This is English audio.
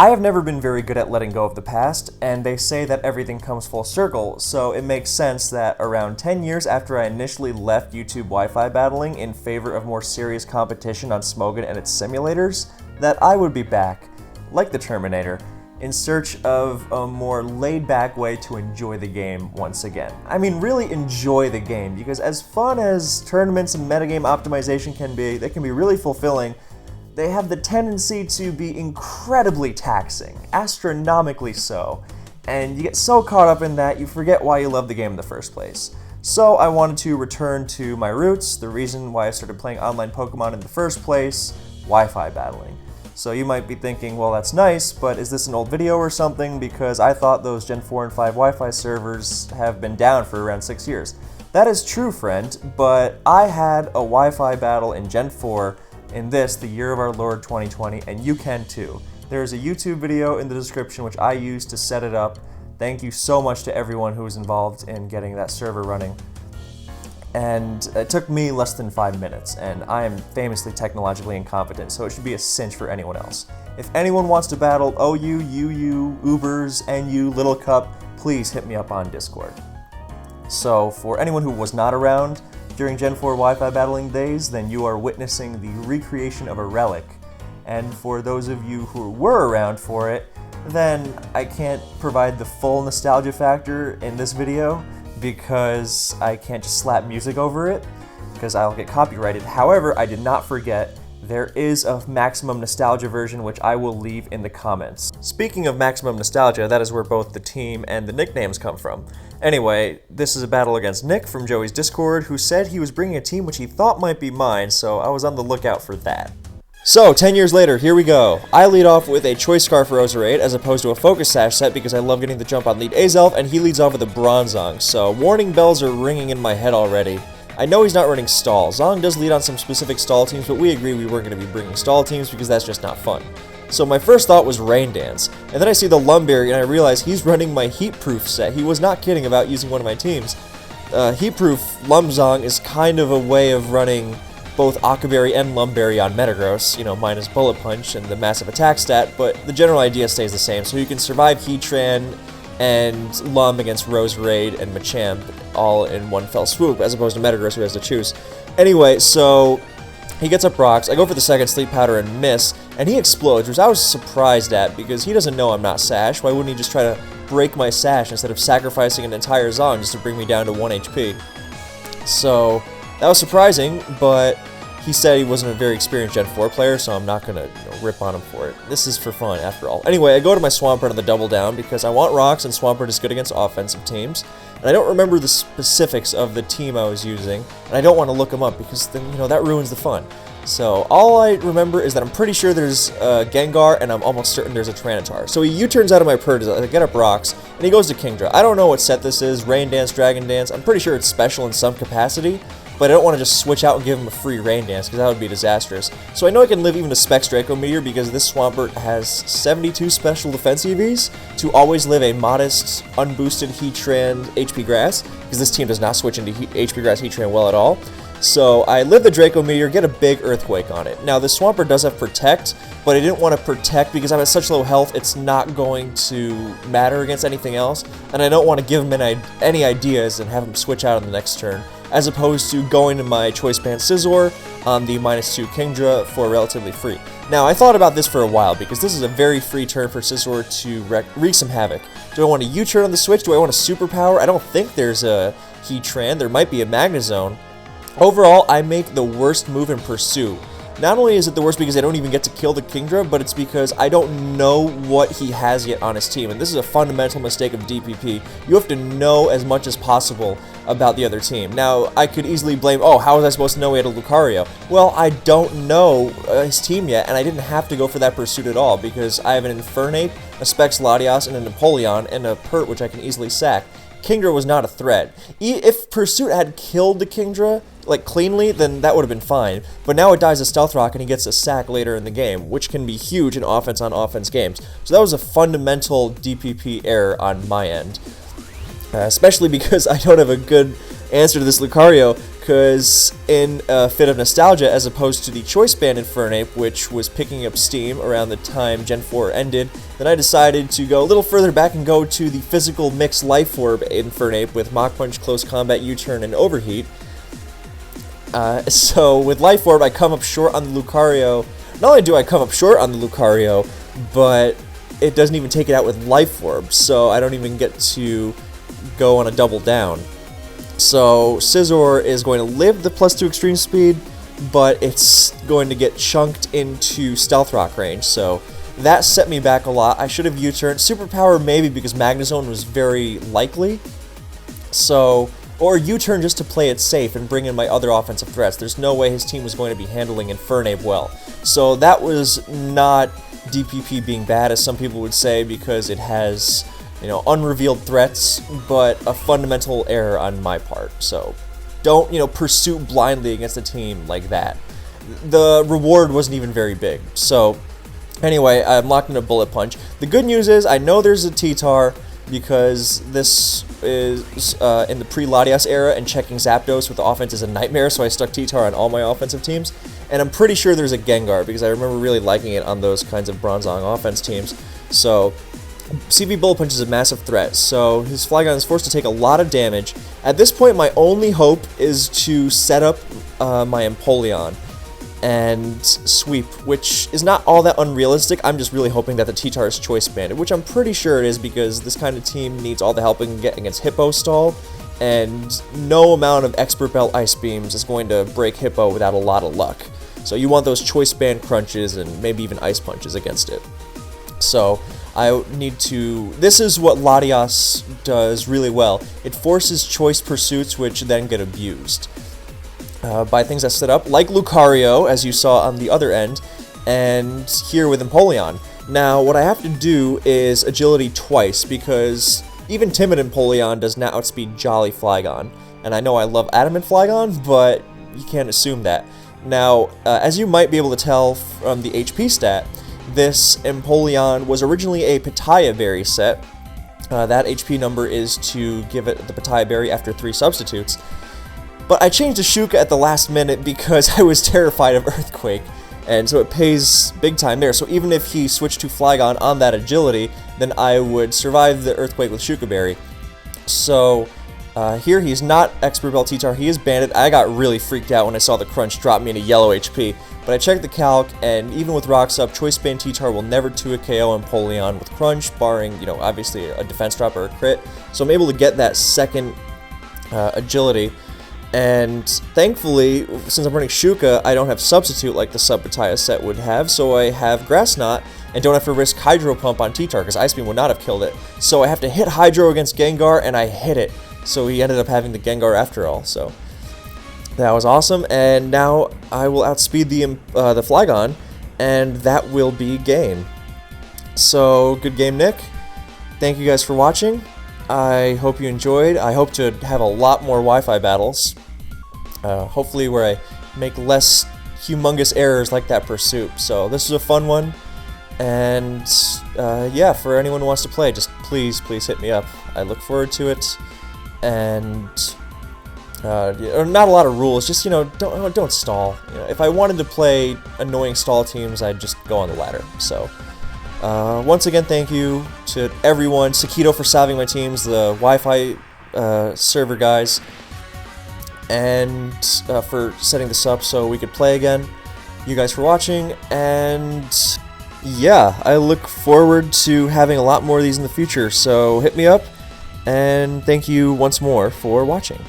I have never been very good at letting go of the past, and they say that everything comes full circle, so it makes sense that around 10 years after I initially left YouTube Wi-Fi battling in favor of more serious competition on Smogon and its simulators, that I would be back, like the Terminator, in search of a more laid-back way to enjoy the game once again. I mean, really enjoy the game, because as fun as tournaments and metagame optimization can be, they can be really fulfilling. They have the tendency to be incredibly taxing, astronomically so, and you get so caught up in that you forget why you love the game in the first place. So I wanted to return to my roots, the reason why I started playing online Pokemon in the first place, Wi-Fi battling. So you might be thinking, well, that's nice, but is this an old video or something? Because I thought those Gen 4 and 5 Wi-Fi servers have been down for around 6 years. That is true, friend, but I had a Wi-Fi battle in Gen 4 in this, the year of our Lord 2020, and you can too. There's a YouTube video in the description which I used to set it up. Thank you so much to everyone who was involved in getting that server running. And it took me less than 5 minutes, and I am famously technologically incompetent, so it should be a cinch for anyone else. If anyone wants to battle OU, UU, Ubers, NU, Little Cup, please hit me up on Discord. So for anyone who was not around during Gen 4 Wi-Fi battling days, then you are witnessing the recreation of a relic. And for those of you who were around for it, then I can't provide the full nostalgia factor in this video because I can't just slap music over it, because I'll get copyrighted. However, I did not forget there is a maximum nostalgia version which I will leave in the comments. Speaking of maximum nostalgia, that is where both the team and the nicknames come from. Anyway, this is a battle against Nick from Joey's Discord, who said he was bringing a team which he thought might be mine, so I was on the lookout for that. So, 10 years later, here we go. I lead off with a Choice Scarf Roserade as opposed to a Focus Sash set because I love getting the jump on lead Azelf, and he leads off with a Bronzong, so warning bells are ringing in my head already. I know he's not running Stall. Zong does lead on some specific Stall teams, but we agree we weren't going to be bringing Stall teams because that's just not fun. So my first thought was Rain Dance, and then I see the Lumberry and I realize he's running my Heat Proof set. He was not kidding about using one of my teams. Heat Proof Lumzong is kind of a way of running both Akaberry and Lumberry on Metagross, you know, minus Bullet Punch and the massive attack stat, but the general idea stays the same, so you can survive Heatran and Lum against Roserade and Machamp all in one fell swoop, as opposed to Metagross who has to choose. Anyway, so he gets up rocks, I go for the second Sleep Powder and miss, and he explodes, which I was surprised at, because he doesn't know I'm not Sash. Why wouldn't he just try to break my Sash instead of sacrificing an entire Zong just to bring me down to 1 HP? So, that was surprising, but he said he wasn't a very experienced Gen 4 player, so I'm not gonna rip on him for it. This is for fun, after all. Anyway, I go to my Swampert on the double down, because I want rocks, and Swampert is good against offensive teams. And I don't remember the specifics of the team I was using, and I don't want to look them up, because then, you know, that ruins the fun. So, all I remember is that I'm pretty sure there's Gengar, and I'm almost certain there's a Tyranitar. So he U-turns out of my Purge, I get up rocks, and he goes to Kingdra. I don't know what set this is, Rain Dance, Dragon Dance, I'm pretty sure it's special in some capacity, but I don't want to just switch out and give him a free Rain Dance, because that would be disastrous. So I know I can live even a Specs Draco Meteor, because this Swampert has 72 special defense EVs to always live a modest, unboosted Heatran HP Grass, because this team does not switch into HP Grass Heatran well at all. So I live the Draco Meteor, get a big Earthquake on it. Now the Swampert does have Protect, but I didn't want to Protect because I'm at such low health, it's not going to matter against anything else, and I don't want to give him any ideas and have him switch out on the next turn, as opposed to going to my Choice Band Scizor on the -2 Kingdra for relatively free. Now, I thought about this for a while, because this is a very free turn for Scizor to wreak some havoc. Do I want to U-turn on the switch? Do I want a Superpower? I don't think there's a Heatran. There might be a Magnezone. Overall, I make the worst move in Pursuit. Not only is it the worst because I don't even get to kill the Kingdra, but it's because I don't know what he has yet on his team, and this is a fundamental mistake of DPP. You have to know as much as possible about the other team. Now, I could easily blame, oh, how was I supposed to know he had a Lucario? Well, I don't know his team yet, and I didn't have to go for that Pursuit at all, because I have an Infernape, a Specs Latias, and a Napoleon, and a Pert, which I can easily sack. Kingdra was not a threat. If Pursuit had killed the Kingdra, like, cleanly, then that would have been fine. But now it dies a Stealth Rock and he gets a sack later in the game, which can be huge in offense-on-offense games. So that was a fundamental DPP error on my end. Especially because I don't have a good answer to this Lucario, because in a fit of nostalgia, as opposed to the choice band Infernape, which was picking up steam around the time Gen 4 ended, then I decided to go a little further back and go to the physical mixed Life Orb Infernape with Mach Punch, Close Combat, U-Turn, and Overheat. So with Life Orb, I come up short on the Lucario. Not only do I come up short on the Lucario, but it doesn't even take it out with Life Orb, so I don't even get to go on a double down. So Scizor is going to live the +2 extreme speed, but it's going to get chunked into Stealth Rock range, so that set me back a lot. I should have U-turned. Superpower maybe because Magnezone was very likely, so, or U-turn just to play it safe and bring in my other offensive threats. There's no way his team was going to be handling Infernape well. So that was not DPP being bad, as some people would say, because it has, you know, unrevealed threats, but a fundamental error on my part. So don't, you know, pursue blindly against a team like that. The reward wasn't even very big. So anyway, I'm locked in a Bullet Punch. The good news is I know there's a T-Tar because this is in the pre-Latias era, and checking Zapdos with the offense is a nightmare, so I stuck T-Tar on all my offensive teams. And I'm pretty sure there's a Gengar because I remember really liking it on those kinds of Bronzong offense teams. So CV Bullet Punch is a massive threat, so his Flygon is forced to take a lot of damage. At this point, my only hope is to set up my Empoleon and sweep, which is not all that unrealistic. I'm just really hoping that the T-Tar is Choice Banded, which I'm pretty sure it is because this kind of team needs all the help it can get against Hippo Stall, and no amount of Expert Belt Ice Beams is going to break Hippo without a lot of luck. So you want those Choice Band crunches and maybe even Ice Punches against it. So I need to... This is what Latias does really well. It forces choice pursuits, which then get abused by things that set up, like Lucario, as you saw on the other end, and here with Empoleon. Now, what I have to do is agility twice, because even timid Empoleon does not outspeed Jolly Flygon. And I know I love Adamant Flygon, but you can't assume that. Now, as you might be able to tell from the HP stat, this Empoleon was originally a Pitaya Berry set. That HP number is to give it the Pitaya Berry after 3 substitutes. But I changed to Shuka at the last minute because I was terrified of Earthquake, and so it pays big time there. So even if he switched to Flygon on that agility, then I would survive the Earthquake with Shuka Berry. So here he's not Expert Belt T-Tar, he is Banded. I got really freaked out when I saw the crunch drop me into yellow HP. But I checked the calc, and even with Rocks up, Choice Band T-Tar will never 2-hit KO Empoleon with Crunch, barring, you know, obviously a defense drop or a crit. So I'm able to get that second agility. And thankfully, since I'm running Shuka, I don't have Substitute like the Sub-Pitaya set would have, so I have Grass Knot, and don't have to risk Hydro Pump on T-Tar, because Ice Beam would not have killed it. So I have to hit Hydro against Gengar, and I hit it. So he ended up having the Gengar after all, so that was awesome. And now I will outspeed the Flygon, and that will be game. So, good game, Nick. Thank you guys for watching. I hope you enjoyed. I hope to have a lot more Wi-Fi battles. Hopefully where I make less humongous errors like that Pursuit. So this is a fun one. And yeah, for anyone who wants to play, just please hit me up. I look forward to it. And not a lot of rules. Just, you know, don't stall. You know, if I wanted to play annoying stall teams, I'd just go on the ladder. So. Once again, thank you to everyone, Sakito for salving my teams, the Wi-Fi server guys, and for setting this up so we could play again. You guys for watching, and yeah, I look forward to having a lot more of these in the future, so hit me up, and thank you once more for watching.